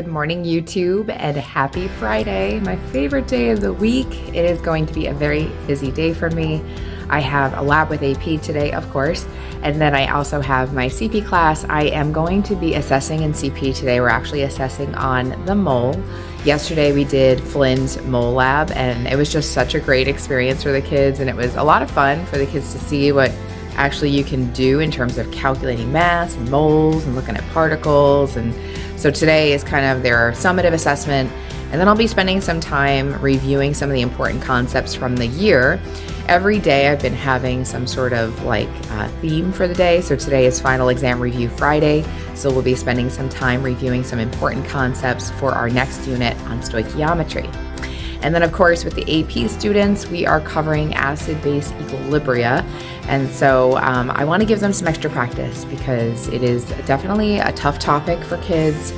morning, YouTube, and happy Friday, my favorite day of the week. It is going to be a very busy day for me. I have a lab with AP today, of course, and then I also have my CP class. I am going to be assessing in CP today. We're actually assessing on the mole. Yesterday we did Flynn's mole lab, and it was just such a great experience for the kids, and it was a lot of fun for the kids to see what actually you can do in terms of calculating mass and moles and looking at particles. And so today is kind of their summative assessment, and then I'll be spending some time reviewing some of the important concepts from the year. Every day I've been having some sort of theme for the day. So today is Final Exam Review Friday, so we'll be spending some time reviewing some important concepts for our next unit on stoichiometry. And then of course with the AP students, we are covering acid-base equilibria. And so I want to give them some extra practice because it is definitely a tough topic for kids.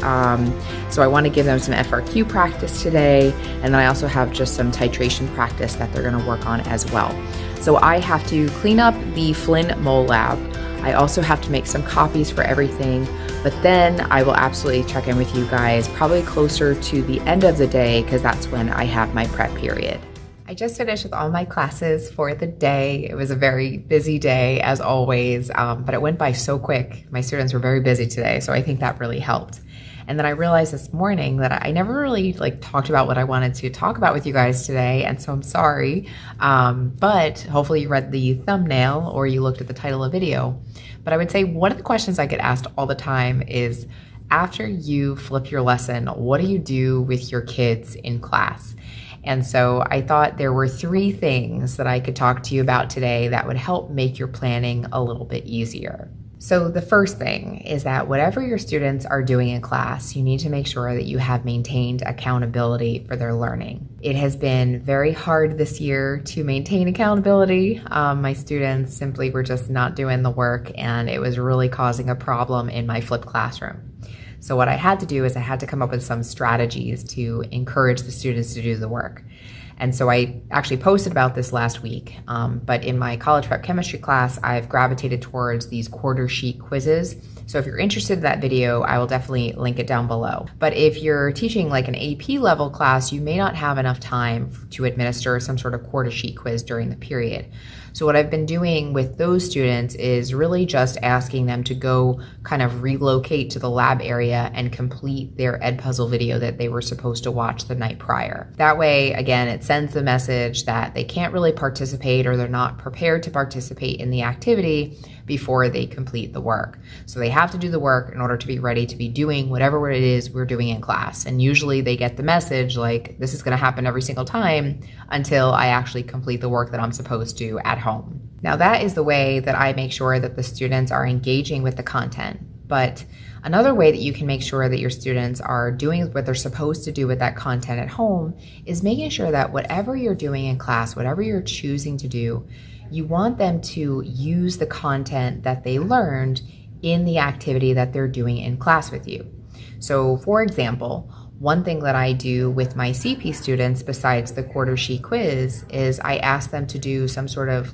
So I want to give them some FRQ practice today. And then I also have just some titration practice that they're going to work on as well. So I have to clean up the Flynn mole lab. I also have to make some copies for everything, but then I will absolutely check in with you guys probably closer to the end of the day because that's when I have my prep period. I just finished with all my classes for the day. It was a very busy day as always, but it went by so quick. My students were very busy today, so I think that really helped. And then I realized this morning that I never really talked about what I wanted to talk about with you guys today, and so I'm sorry. But hopefully you read the thumbnail or you looked at the title of the video. But I would say one of the questions I get asked all the time is, after you flip your lesson, what do you do with your kids in class? And so I thought there were 3 things that I could talk to you about today that would help make your planning a little bit easier. So the first thing is that whatever your students are doing in class, you need to make sure that you have maintained accountability for their learning. It has been very hard this year to maintain accountability. My students simply were just not doing the work, and it was really causing a problem in my flipped classroom. So what I had to do is I had to come up with some strategies to encourage the students to do the work. And so I actually posted about this last week, but in my college prep chemistry class, I've gravitated towards these quarter sheet quizzes. So if you're interested in that video, I will definitely link it down below. But if you're teaching like an AP level class, you may not have enough time to administer some sort of quarter sheet quiz during the period. So what I've been doing with those students is really just asking them to go kind of relocate to the lab area and complete their EDPUZZLE video that they were supposed to watch the night prior. That way, again, it sends the message that they can't really participate or they're not prepared to participate in the activity before they complete the work. So they have to do the work in order to be ready to be doing whatever it is we're doing in class. And usually they get the message like, this is going to happen every single time until I actually complete the work that I'm supposed to at home. Now that is the way that I make sure that the students are engaging with the content. But another way that you can make sure that your students are doing what they're supposed to do with that content at home is making sure that whatever you're doing in class, whatever you're choosing to do, you want them to use the content that they learned in the activity that they're doing in class with you. So for example, one thing that I do with my CP students besides the quarter sheet quiz is I ask them to do some sort of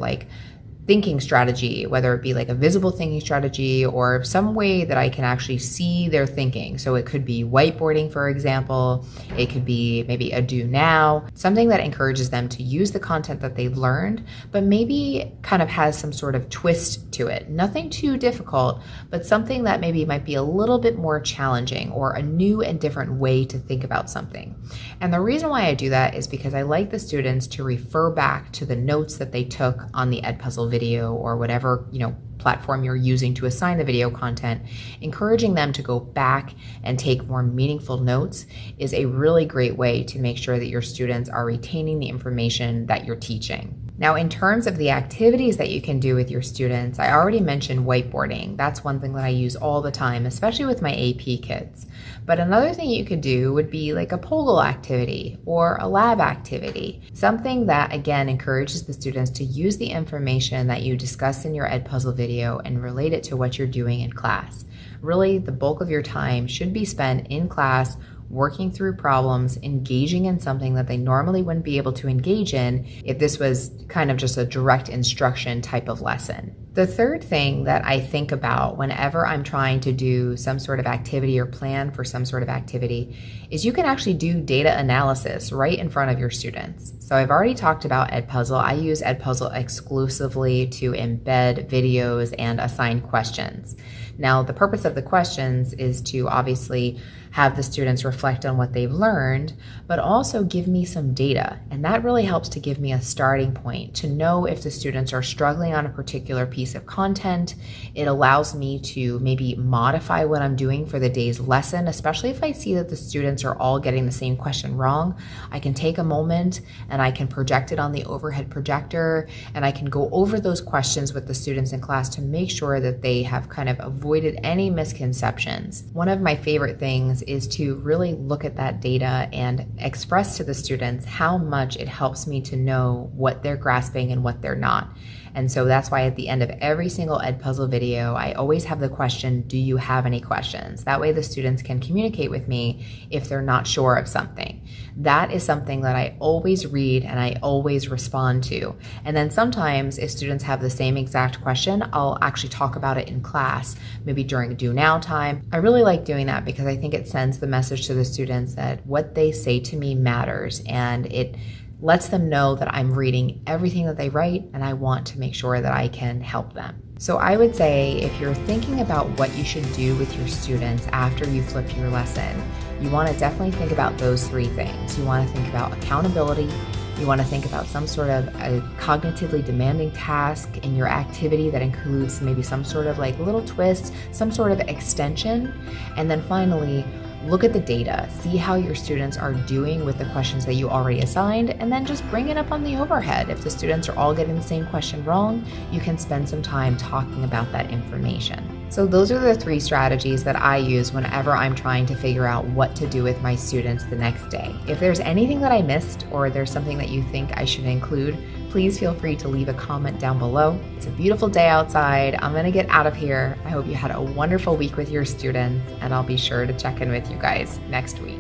thinking strategy, whether it be like a visible thinking strategy or some way that I can actually see their thinking. So it could be whiteboarding, for example. It could be maybe a do now, something that encourages them to use the content that they've learned, but maybe kind of has some sort of twist to it. Nothing too difficult, but something that maybe might be a little bit more challenging or a new and different way to think about something. And the reason why I do that is because I like the students to refer back to the notes that they took on the EDPUZZLE video or whatever platform you're using to assign the video content. Encouraging them to go back and take more meaningful notes is a really great way to make sure that your students are retaining the information that you're teaching. Now, in terms of the activities that you can do with your students, I already mentioned whiteboarding. That's one thing that I use all the time, especially with my AP kids. But another thing you could do would be like a POGL activity or a lab activity, something that again encourages the students to use the information that you discuss in your EDPUZZLE video and relate it to what you're doing in class. Really, the bulk of your time should be spent in class working through problems, engaging in something that they normally wouldn't be able to engage in if this was kind of just a direct instruction type of lesson. The third thing that I think about whenever I'm trying to do some sort of activity or plan for some sort of activity is you can actually do data analysis right in front of your students. So I've already talked about EDPUZZLE. I use EDPUZZLE exclusively to embed videos and assign questions. Now, the purpose of the questions is to obviously have the students reflect on what they've learned, but also give me some data. And that really helps to give me a starting point to know if the students are struggling on a particular piece of content. It allows me to maybe modify what I'm doing for the day's lesson, especially if I see that the students are all getting the same question wrong. I can take a moment and I can project it on the overhead projector, and I can go over those questions with the students in class to make sure that they have kind of avoided any misconceptions. One of my favorite things is to really look at that data and express to the students how much it helps me to know what they're grasping and what they're not. And so that's why at the end of every single EDPUZZLE video, I always have the question, do you have any questions? That way the students can communicate with me if they're not sure of something. That is something that I always read and I always respond to. And then sometimes if students have the same exact question, I'll actually talk about it in class, maybe during do now time. I really like doing that because I think it sends the message to the students that what they say to me matters, and it lets them know that I'm reading everything that they write and I want to make sure that I can help them. So I would say if you're thinking about what you should do with your students after you flip your lesson, you want to definitely think about those three things. You want to think about accountability. You want to think about some sort of a cognitively demanding task in your activity that includes maybe some sort of like little twist, some sort of extension. And then finally, look at the data, see how your students are doing with the questions that you already assigned, and then just bring it up on the overhead. If the students are all getting the same question wrong, you can spend some time talking about that information. So those are the three strategies that I use whenever I'm trying to figure out what to do with my students the next day. If there's anything that I missed or there's something that you think I should include, please feel free to leave a comment down below. It's a beautiful day outside. I'm gonna get out of here. I hope you had a wonderful week with your students, and I'll be sure to check in with you guys next week.